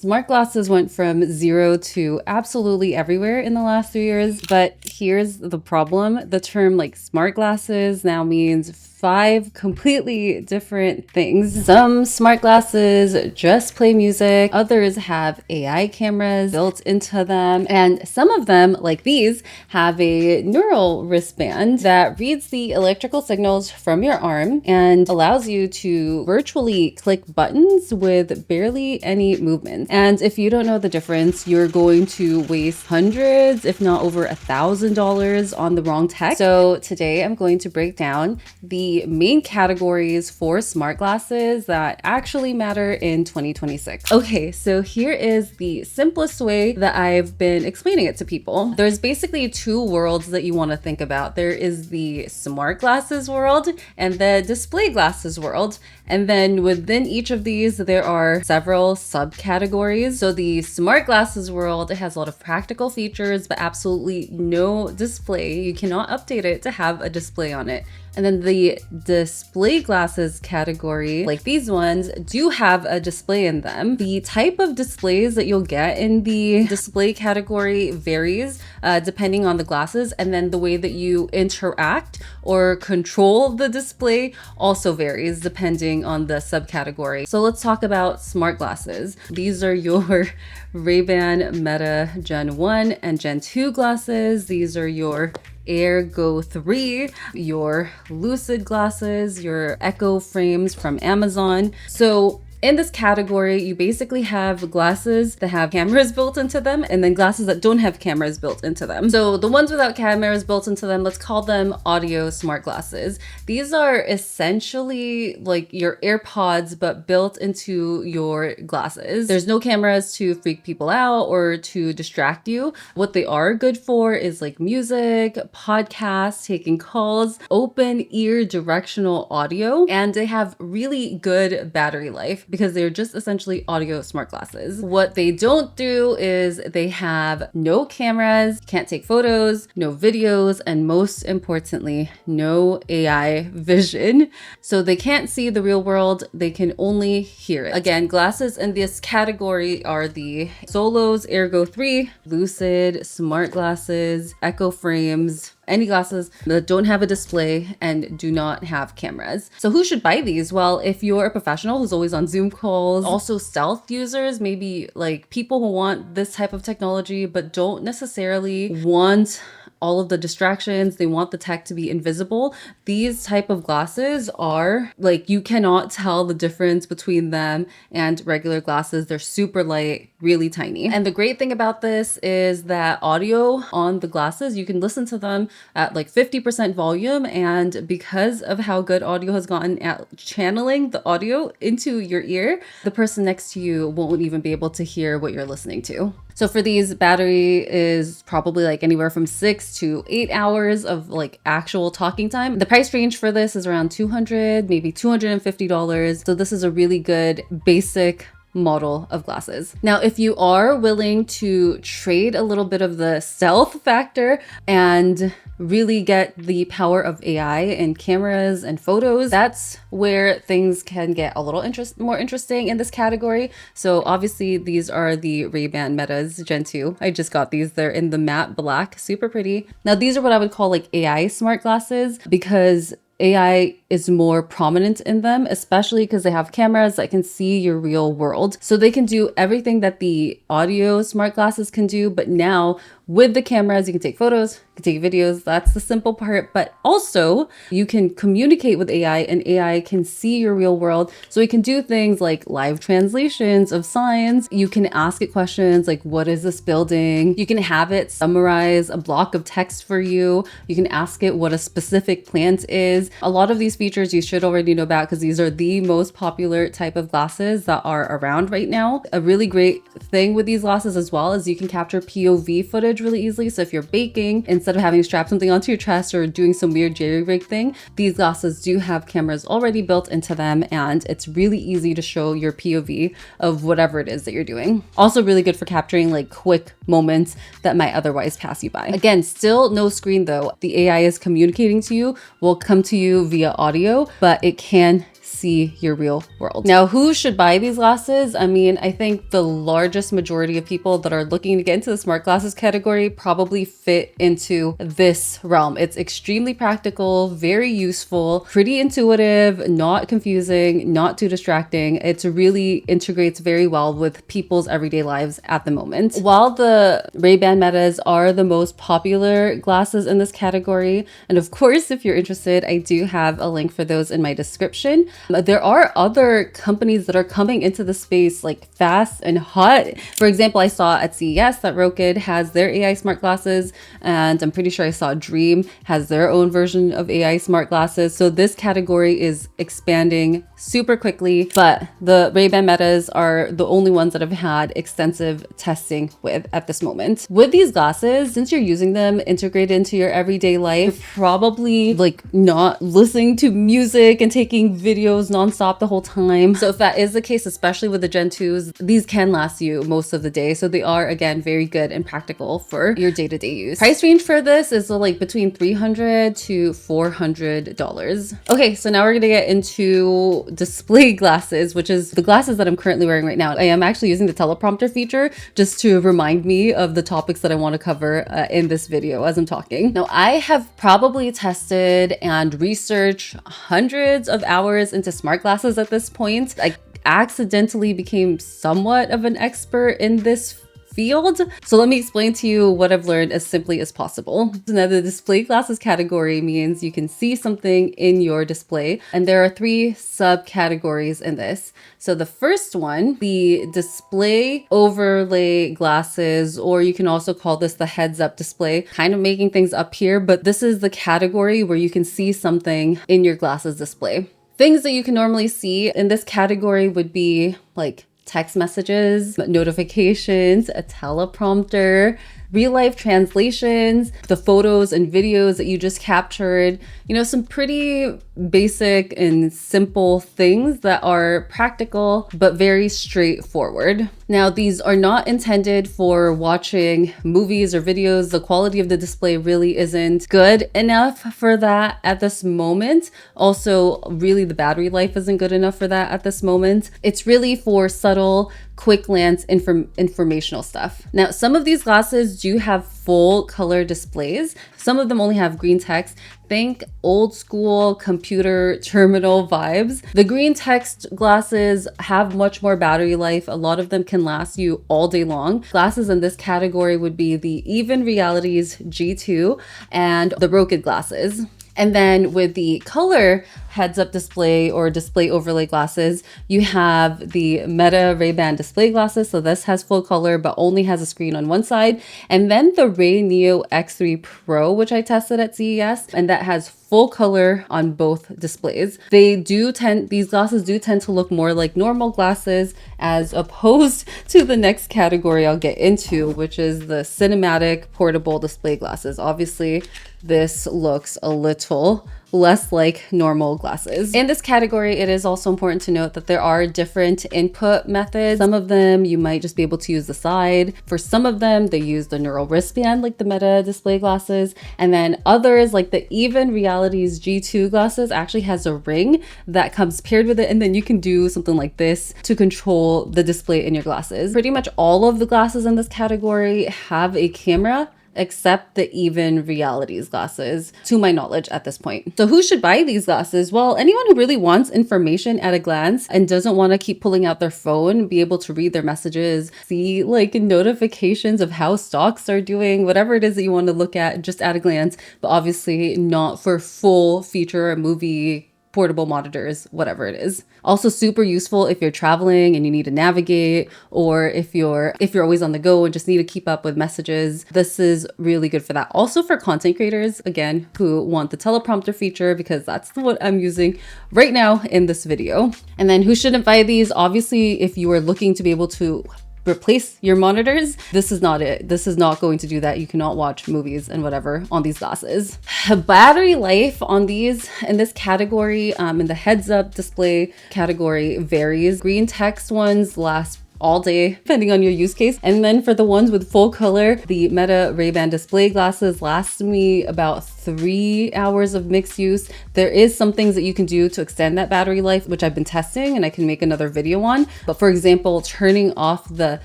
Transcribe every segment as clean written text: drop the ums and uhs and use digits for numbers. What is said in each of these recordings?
Smart glasses went from zero to absolutely everywhere in the last 3 years, but here's the problem. The term like smart glasses now means 5 completely different things. Some smart glasses just play music, others have AI cameras built into them, and some of them, like these, have a neural wristband that reads the electrical signals from your arm and allows you to virtually click buttons with barely any movement. And if you don't know the difference, you're going to waste hundreds, if not over $1,000 on the wrong tech. So today I'm going to break down the main categories for smart glasses that actually matter in 2026. Okay, so here is the simplest way that I've been explaining it to people. There's basically 2 worlds that you want to think about. There is the smart glasses world and the display glasses world. And then within each of these, there are several subcategories. So the smart glasses world, it has a lot of practical features, but absolutely no display. You cannot update it to have a display on it. And then the display glasses category, like these ones, do have a display in them. The type of displays that you'll get in the display category varies depending on the glasses, and then the way that you interact or control the display also varies depending on the subcategory. So let's talk about smart glasses. These are your Ray-Ban Meta Gen 1 and Gen 2 glasses. These are your Air Go 3, your Lucid glasses, your Echo frames from Amazon. So in this category, you basically have glasses that have cameras built into them and then glasses that don't have cameras built into them. So the ones without cameras built into them, let's call them audio smart glasses. These are essentially like your AirPods, but built into your glasses. There's no cameras to freak people out or to distract you. What they are good for is like music, podcasts, taking calls, open ear directional audio, and they have really good battery life, because they're just essentially audio smart glasses. What they don't do is they have no cameras, can't take photos, no videos, and most importantly, no AI vision. So they can't see the real world, they can only hear it. Again, glasses in this category are the Solos Air Go 3, Lucid smart glasses, Echo frames, any glasses that don't have a display and do not have cameras. So who should buy these? Well, if you're a professional who's always on Zoom calls, also stealth users, maybe like people who want this type of technology but don't necessarily want all of the distractions, they want the tech to be invisible. These type of glasses are like, you cannot tell the difference between them and regular glasses. They're super light, really tiny. And the great thing about this is that audio on the glasses, you can listen to them at like 50% volume. And because of how good audio has gotten at channeling the audio into your ear, the person next to you won't even be able to hear what you're listening to. So for these, battery is probably like anywhere from 6 to 8 hours of like actual talking time. The price range for this is around $200, maybe $250. So this is a really good basic model of glasses. Now, if you are willing to trade a little bit of the stealth factor and really get the power of AI and cameras and photos, that's where things can get a little more interesting in this category. So obviously these are the Ray-Ban Metas Gen 2. I just got these. They're in the matte black, super pretty. Now these are what I would call like AI smart glasses, because AI is more prominent in them, especially because they have cameras that can see your real world. So they can do everything that the audio smart glasses can do, but now with the cameras, you can take photos, you can take videos. That's the simple part. But also you can communicate with AI and AI can see your real world. So it can do things like live translations of signs. You can ask it questions like, what is this building? You can have it summarize a block of text for you. You can ask it what a specific plant is. A lot of these features you should already know about because these are the most popular type of glasses that are around right now. A really great thing with these glasses as well is you can capture POV footage really easily. So if you're baking, instead of having to strap something onto your chest or doing some weird jerry-rig thing, these glasses do have cameras already built into them, and it's really easy to show your POV of whatever it is that you're doing. Also really good for capturing like quick moments that might otherwise pass you by. Again, still no screen though. The AI is communicating to you, will come to you via audio, but it can see your real world. Now, who should buy these glasses? I mean, I think the largest majority of people that are looking to get into the smart glasses category probably fit into this realm. It's extremely practical, very useful, pretty intuitive, not confusing, not too distracting. It really integrates very well with people's everyday lives at the moment. While the Ray-Ban Metas are the most popular glasses in this category, and of course, if you're interested, I do have a link for those in my description. There are other companies that are coming into the space like fast and hot. For example, I saw at CES that Wristbands has their AI smart glasses, and I'm pretty sure I saw Dream has their own version of AI smart glasses. So this category is expanding super quickly, but the Ray-Ban Metas are the only ones that have had extensive testing with at this moment. With these glasses, since you're using them integrated into your everyday life, you're probably like not listening to music and taking videos nonstop the whole time. So if that is the case, especially with the Gen 2s, these can last you most of the day. So they are, again, very good and practical for your day-to-day use. Price range for this is like between $300 to $400. Okay, so now we're gonna get into display glasses, which is the glasses that I'm currently wearing right now. I am actually using the teleprompter feature just to remind me of the topics that I want to cover in this video as I'm talking. Now, I have probably tested and researched hundreds of hours into smart glasses at this point. I accidentally became somewhat of an expert in this field. So let me explain to you what I've learned as simply as possible. Now, the display glasses category means you can see something in your display, and there are 3 subcategories in this. So the first one, the display overlay glasses, or you can also call this the heads up display, kind of making things up here, but this is the category where you can see something in your glasses display. Things that you can normally see in this category would be like text messages, notifications, a teleprompter, real life translations, the photos and videos that you just captured, you know, some pretty basic and simple things that are practical, but very straightforward. Now, these are not intended for watching movies or videos. The quality of the display really isn't good enough for that at this moment. Also, really the battery life isn't good enough for that at this moment. It's really for subtle, quick glance informational stuff. Now, some of these glasses do have full color displays. Some of them only have green text. Think old school computer terminal vibes. The green text glasses have much more battery life. A lot of them can last you all day long. Glasses in this category would be the Even Realities G2 and the Roku glasses. And then with the color heads-up display or display overlay glasses, you have the Meta Ray-Ban display glasses. So this has full color, but only has a screen on one side. And then the Ray Neo X3 Pro, which I tested at CES, and that has full color on both displays. These glasses do tend to look more like normal glasses as opposed to the next category I'll get into, which is the cinematic portable display glasses. Obviously, this looks a little less like normal glasses. In this category, it is also important to note that there are different input methods. Some of them you might just be able to use the side. For some of them, they use the neural wristband like the Meta display glasses. And then others like the Even Realities G2 glasses actually has a ring that comes paired with it. And then you can do something like this to control the display in your glasses. Pretty much all of the glasses in this category have a camera, except the Even Realities glasses, to my knowledge at this point. So who should buy these glasses? Well, anyone who really wants information at a glance and doesn't want to keep pulling out their phone, be able to read their messages, see like notifications of how stocks are doing, whatever it is that you want to look at just at a glance, but obviously not for full feature movie portable monitors, whatever it is. Also super useful if you're traveling and you need to navigate, or if you're always on the go and just need to keep up with messages. This is really good for that. Also for content creators, again, who want the teleprompter feature, because that's what I'm using right now in this video. And then who shouldn't buy these? Obviously, if you are looking to be able to replace your monitors, this is not it. This is not going to do that. You cannot watch movies and whatever on these glasses. Battery life on these in this category, in the heads up display category, varies. Green text ones last all day, depending on your use case. And then for the ones with full color, the Meta Ray-Ban display glasses last me about 3 hours of mixed use. There is some things that you can do to extend that battery life, which I've been testing and I can make another video on. But for example, turning off the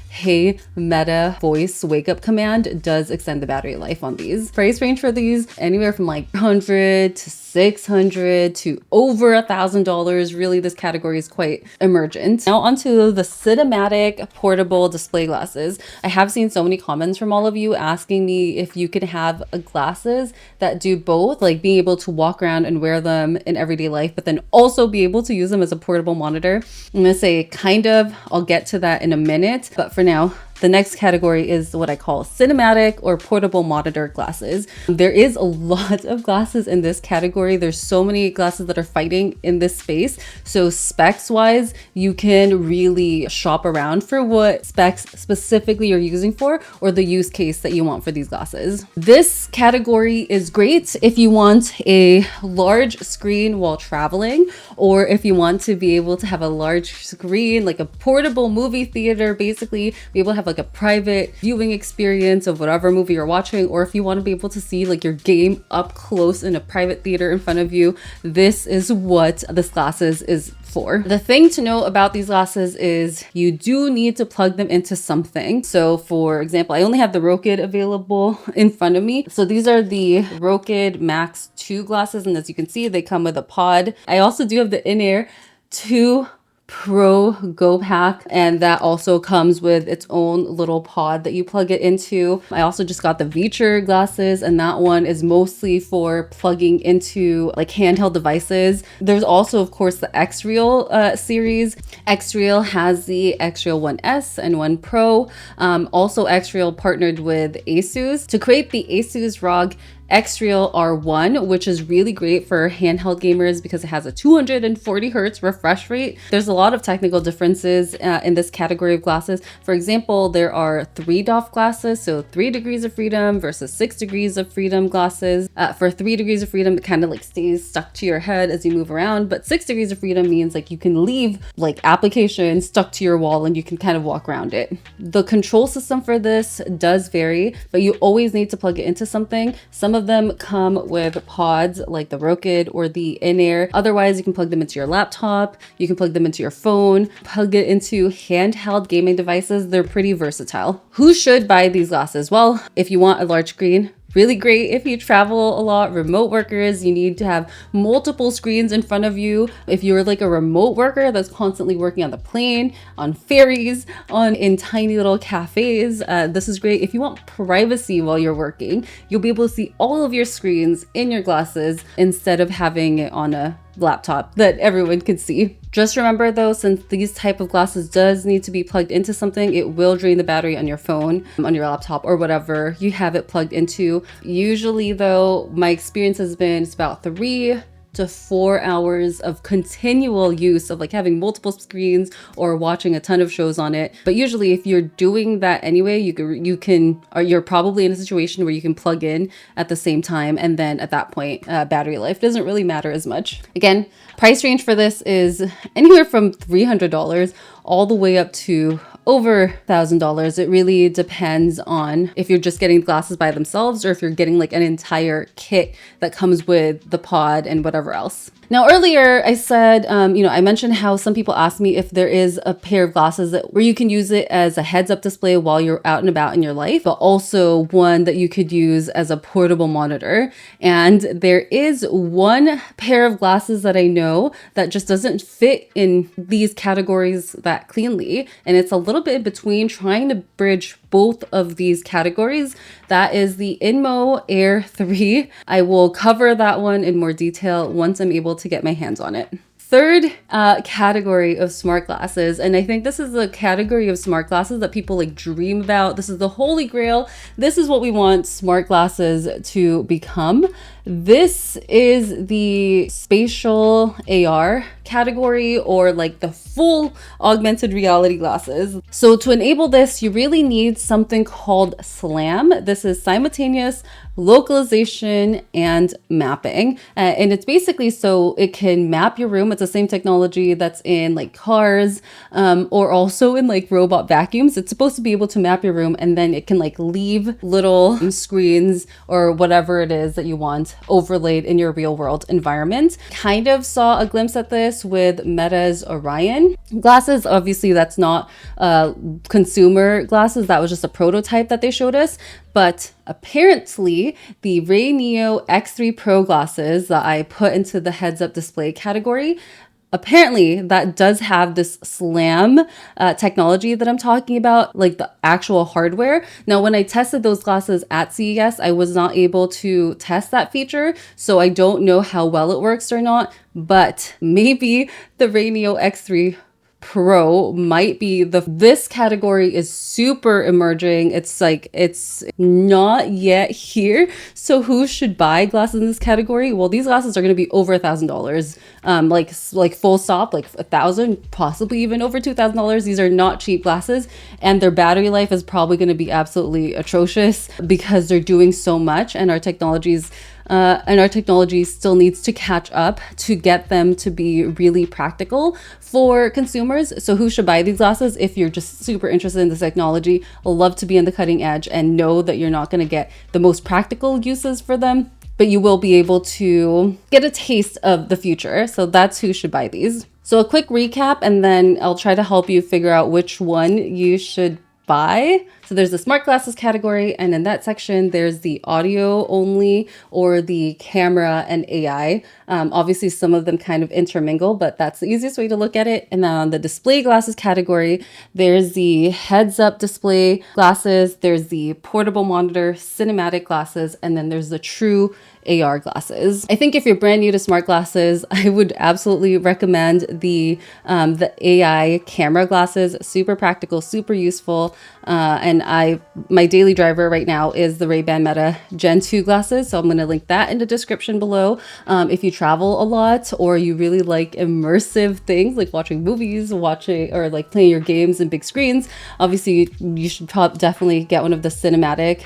"Hey Meta" voice wake up command does extend the battery life on these. Price range for these anywhere from like $100 to $600 to over $1,000. Really, this category is quite emergent. Now onto the cinematic portable display glasses. I have seen so many comments from all of you asking me if you could have glasses that do both, like being able to walk around and wear them in everyday life, but then also be able to use them as a portable monitor. I'm gonna say kind of, I'll get to that in a minute, but for now, the next category is what I call cinematic or portable monitor glasses. There is a lot of glasses in this category. There's so many glasses that are fighting in this space. So specs wise, you can really shop around for what specs specifically you're using for or the use case that you want for these glasses. This category is great if you want a large screen while traveling, or if you want to be able to have a large screen, like a portable movie theater, basically be able to have like a private viewing experience of whatever movie you're watching, or if you want to be able to see like your game up close in a private theater in front of you, this is what this glasses is for. The thing to know about these glasses is you do need to plug them into something. So for example, I only have the Rokid available in front of me. So these are the Rokid Max 2 glasses, and as you can see, they come with a pod. I also do have the In-Air 2 Pro Go Pack, and that also comes with its own little pod that you plug it into. I also just got the Viture glasses, and that one is mostly for plugging into like handheld devices. There's also of course the XREAL series. XREAL has the XREAL 1S and 1 Pro. Also XREAL partnered with ASUS to create the ASUS ROG XREAL R1, which is really great for handheld gamers because it has a 240 hertz refresh rate. There's a lot of technical differences in this category of glasses. For example, there are 3 DOF glasses, so 3 degrees of freedom versus 6 degrees of freedom glasses. For 3 degrees of freedom, it kind of like stays stuck to your head as you move around, but 6 degrees of freedom means like you can leave like application stuck to your wall and you can kind of walk around it. The control system for this does vary, but you always need to plug it into something. Some of them come with pods like the Rokid or the In-Air. Otherwise, you can plug them into your laptop, you can plug them into your phone, plug it into handheld gaming devices. They're pretty versatile. Who should buy these glasses? Well, if you want a large screen, really great if you travel a lot. Remote workers, you need to have multiple screens in front of you. If you're like a remote worker that's constantly working on the plane, on ferries, in tiny little cafes, this is great. If you want privacy while you're working, you'll be able to see all of your screens in your glasses instead of having it on a laptop that everyone can see. Just remember though, since these type of glasses does need to be plugged into something, it will drain the battery on your phone, on your laptop, or whatever you have it plugged into. Usually though, my experience has been it's about 3 to 4 hours of continual use of like having multiple screens or watching a ton of shows on it. But usually if you're doing that anyway, you're probably in a situation where you can plug in at the same time, and then at that point battery life doesn't really matter as much. Again, price range for this is anywhere from $300 all the way up to over $1,000. It really depends on if you're just getting glasses by themselves or if you're getting like an entire kit that comes with the pod and whatever else. Now, earlier I said, I mentioned how some people ask me if there is a pair of glasses where you can use it as a heads-up display while you're out and about in your life, but also one that you could use as a portable monitor. And there is one pair of glasses that I know that just doesn't fit in these categories that cleanly, and it's a little bit in between trying to bridge both of these categories. That is the Inmo Air 3. I will cover that one in more detail once I'm able to get my hands on it. Third category of smart glasses, and I think this is the category of smart glasses that people like dream about. This is the holy grail. This is what we want smart glasses to become. This is the spatial AR category, or like the full augmented reality glasses. So to enable this, you really need something called SLAM. This is simultaneous localization and mapping, and it's basically so it can map your room. It's the same technology that's in like cars, or also in like robot vacuums. It's supposed to be able to map your room, and then it can like leave little screens or whatever it is that you want overlaid in your real world environment. Kind of saw a glimpse at this with Meta's Orion glasses. Obviously that's not consumer glasses, that was just a prototype that they showed us. But apparently the Ray Neo X3 Pro glasses that I put into the heads-up display category, apparently that does have this SLAM technology that I'm talking about, like the actual hardware. Now, when I tested those glasses at CES, I was not able to test that feature, so I don't know how well it works or not, but maybe the Ray Neo X3 Pro might be this category is super emerging. It's like, it's not yet here. So who should buy glasses in this category? Well, these glasses are going to be over $1,000, like full stop, like $1,000, possibly even over $2,000. These are not cheap glasses, and their battery life is probably going to be absolutely atrocious because they're doing so much, and our technology still needs to catch up to get them to be really practical for consumers. So who should buy these glasses? If you're just super interested in this technology, love to be on the cutting edge, and know that you're not going to get the most practical uses for them, but you will be able to get a taste of the future. So that's who should buy these. So a quick recap, and then I'll try to help you figure out which one you should buy. So there's the smart glasses category, and in that section there's the audio only, or the camera and AI. Obviously some of them kind of intermingle, but that's the easiest way to look at it. And then on the display glasses category, there's the heads up display glasses, there's the portable monitor cinematic glasses, and then there's the true AR glasses. I think if you're brand new to smart glasses, I would absolutely recommend the AI camera glasses. Super practical, super useful. And my daily driver right now is the Ray-Ban Meta Gen 2 glasses. So I'm going to link that in the description below. If you travel a lot, or you really like immersive things like watching movies, or like playing your games in big screens, obviously you should definitely get one of the cinematic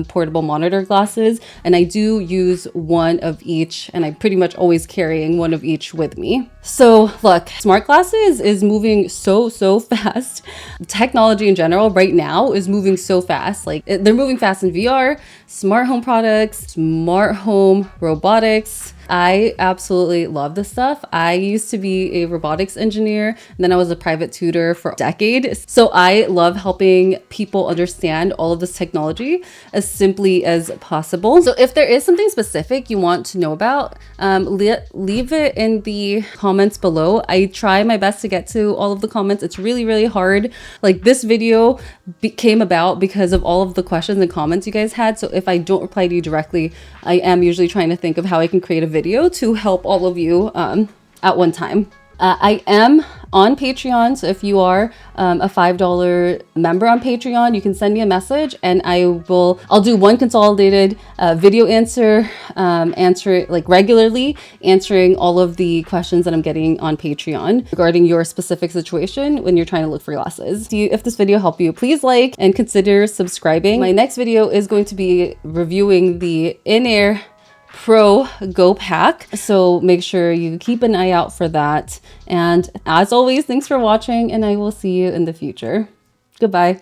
portable monitor glasses. And I do use one of each, and I'm pretty much always carrying one of each with me. So look, smart glasses is moving so fast. Technology in general right now is moving so fast. Like they're moving fast in VR, smart home products, smart home robotics. I absolutely love this stuff. I used to be a robotics engineer, and then I was a private tutor for a decade. So I love helping people understand all of this technology as simply as possible. So if there is something specific you want to know about, leave it in the comments below. I try my best to get to all of the comments. It's really hard. Like this video came about because of all of the questions and comments you guys had. So if I don't reply to you directly, I am usually trying to think of how I can create a video to help all of you at one time. I am on Patreon, so if you are a $5 member on Patreon, you can send me a message, and I'll do one consolidated video answer it like regularly, answering all of the questions that I'm getting on Patreon regarding your specific situation when you're trying to look for glasses. If this video helped you, please like and consider subscribing. My next video is going to be reviewing the In-Air Pro Go Pack, so make sure you keep an eye out for that. And as always, thanks for watching, and I will see you in the future. Goodbye.